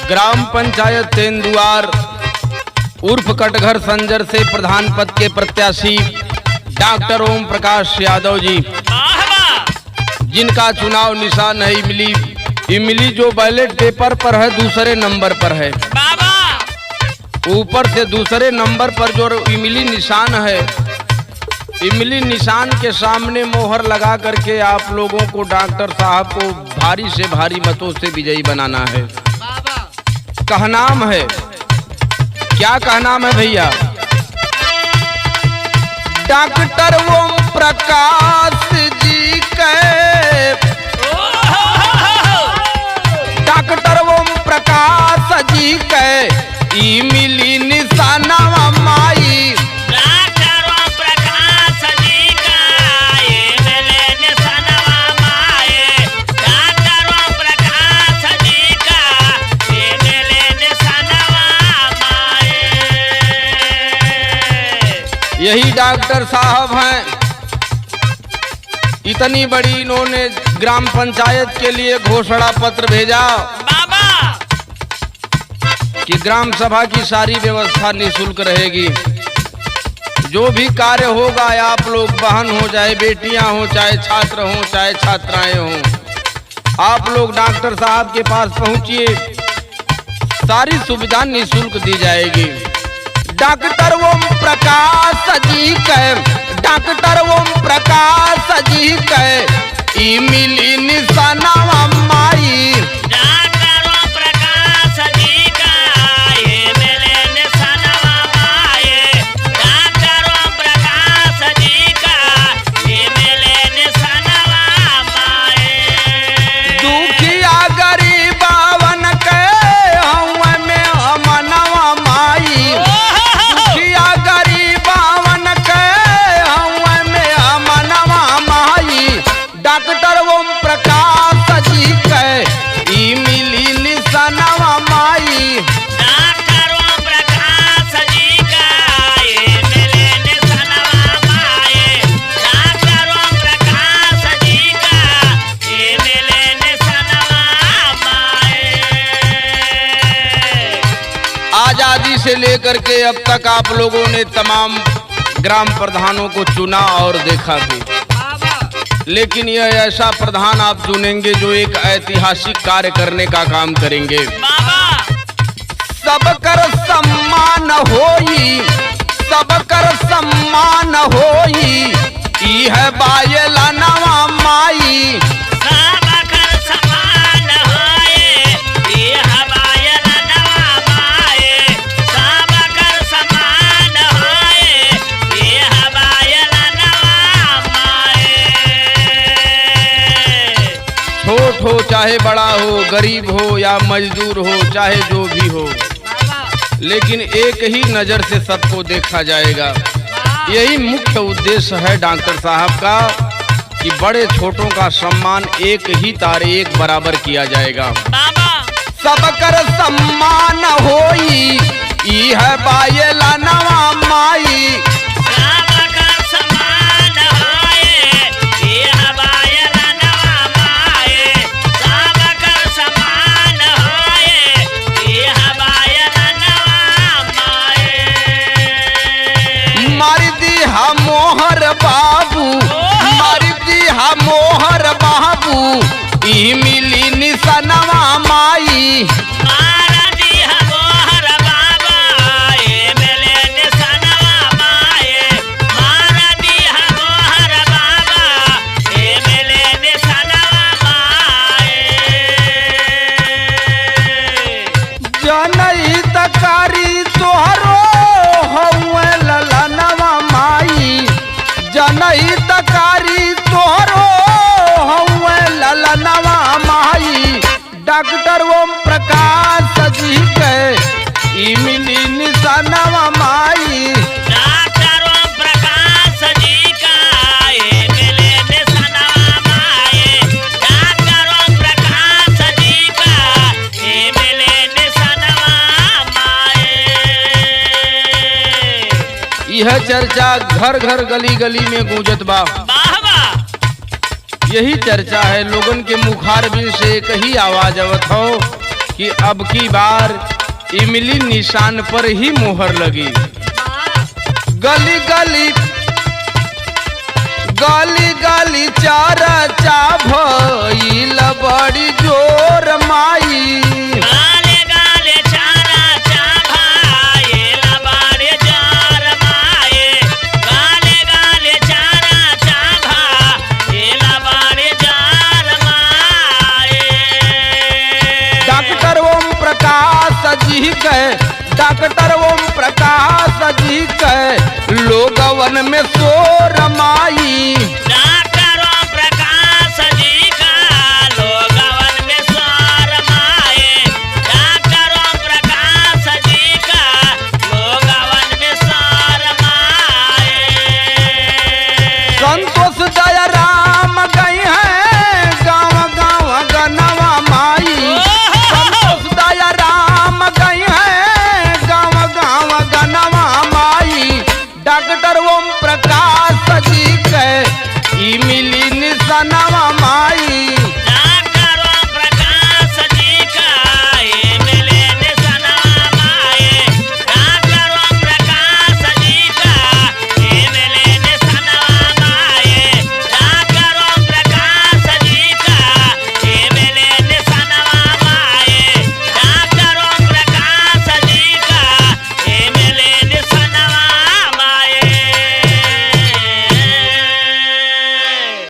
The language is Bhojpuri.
ग्राम पंचायत तेंदुआर उर्फ कटघर संजर से प्रधान पद के प्रत्याशी डॉक्टर ओम प्रकाश यादव जी, जिनका चुनाव निशान है इमली। इमली जो बैलेट पेपर पर है दूसरे नंबर पर है, ऊपर से दूसरे नंबर पर जो इमली निशान है, इमली निशान के सामने मोहर लगा करके आप लोगों को डॉक्टर साहब को भारी से भारी मतों से विजयी बनाना है। कहनाम है, क्या कहनाम है भैया? डॉक्टर ओम प्रकाश जी के, डॉक्टर ओम प्रकाश जी के इमली निशानवा माई। यही डॉक्टर साहब हैं, इतनी बड़ी इन्होंने ग्राम पंचायत के लिए घोषणा पत्र भेजा कि ग्राम सभा की सारी व्यवस्था निःशुल्क रहेगी। जो भी कार्य होगा, आप लोग बहन हो चाहे बेटियां हो, चाहे छात्र हो चाहे छात्राएं हो, आप लोग डॉक्टर साहब के पास पहुंचिए, सारी सुविधा निःशुल्क दी जाएगी। डॉक्टर ओम प्रकाश जी के, डॉक्टर ओम प्रकाश जी के इमली निशानवा माई। डॉक्टर ओम प्रकाश जी का इमली निशानवा माई। डॉक्टर ओम प्रकाश जी का इमली निशानवा माई। दुखिया गरीबवन के हवा में अमनवा माई। डॉक्टर ओम प्रकाश जी के इमली निशानवा माई। डॉक्टर ओम प्रकाश जी का इमली निशानवा माई। डॉक्टर ओम प्रकाश जी का इमली निशानवा माई। आजादी से लेकर के अब तक आप लोगों ने तमाम ग्राम प्रधानों को चुना और देखा भी, लेकिन यह ऐसा प्रधान आप चुनेंगे जो एक ऐतिहासिक कार्य करने का काम करेंगे। सबकर सम्मान होई, सबकर सम्मान होई, यह बायला नवा माई। सबकर सम्मान होई, यह बायला नवा माई। सबकर सम्मान होई, यह बायला नवा माई। छोट हो चाहे बड़ा हो, गरीब हो या मजदूर हो, चाहे जो भी हो, लेकिन एक ही नजर से सबको देखा जाएगा। यही मुख्य उद्देश्य है डॉक्टर साहब का कि बड़े छोटों का सम्मान एक ही तारे एक बराबर किया जाएगा। सबकर सम्मान होई, यह बायला नवा माई। सबकर सम्मान होई, यह बायला नवा माई। सबकर सम्मान होई, यह बायला नवा माई। मार दी हम मोहर बाबू, मार दी हम मोहर बाबू, इमली निशानवा माई। मार दी मोहर बाबा, इमली निशानवा माई। मार दी मोहर बाबा, इमली निशानवा माई। जनई तकारी तोहरो हउए ललनवा माई। जनई तकारी तोहरो हउए ललनवा माई। डॉक्टर ओम प्रकाश जी के इमली निशानवा माई। डॉक्टर ओम प्रकाश जी का इमली निशानवा माई। डॉक्टर ओम प्रकाश जी का इमली निशानवा माई। यह चर्चा घर घर गली गली में गूंजत बा। यही चर्चा है, लोगन के मुखारबिन से एक ही आवाज आवत हो कि अब की बार इमली निशान पर ही मोहर लगी। गली गली गली गली चारा चा भइल बड़ी जोर माई। गाले गाले चारा चा भाईल बड़ी जोर माई। गाले गाले चारा चा भाईल बड़ी जोर माई। डॉक्टर ओम प्रकाश जी के डॉक्टर ओम प्रकाश जी के लोगवन में शोर माई। डॉक्टर ओम प्रकाश जी का लोगवन में शोर माई। डॉक्टर ओम प्रकाश जी का लोगवन में शोर माई। संतोष दया राम गई है गाँव गाँव गनवा माई। संतोष दया राम गई है गाँव गाँव गनवा माई। डॉक्टर ओम प्रकाश जी के इमली निशानवा माई।